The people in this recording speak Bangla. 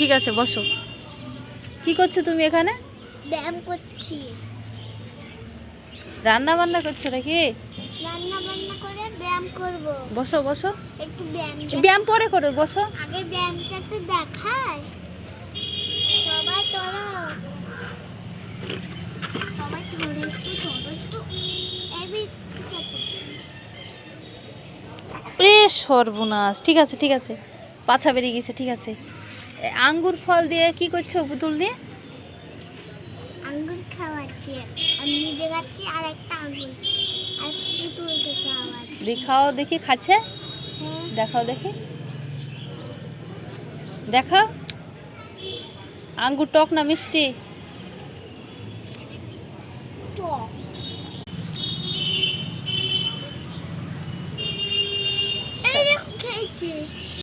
ঠিক আছে বসো। কি করছো তুমি এখানে? ব্যায়াম করছি। রান্না বান্না করছো নাকি? রান্না বান্না করে ব্যায়াম করব। বসো বসো। একটু ব্যায়াম ব্যায়াম পরে করো, বসো। আগে ব্যায়ামটা তো দেখায়। সবাই তোরা সবাই ধরে একটু চলো একটু এবি ঠিক আছে। এ সর্বনাশ। ঠিক আছে ঠিক আছে, পাছা বেরিয়ে গেছে। ঠিক আছে, আঙ্গুর ফল দিয়ে কি করছো পুতুল দিয়ে? আঙ্গুর খাওয়াচ্ছি, আমি নিজে খাচ্ছি আর একটা আঙ্গুর আর পুতুলকে খাওয়াচ্ছি। দেখাও দেখি খাচ্ছে, হ্যাঁ দেখাও দেখি, দেখাও। আঙ্গুর টক না মিষ্টি? তো এই দেখো খেয়েছি।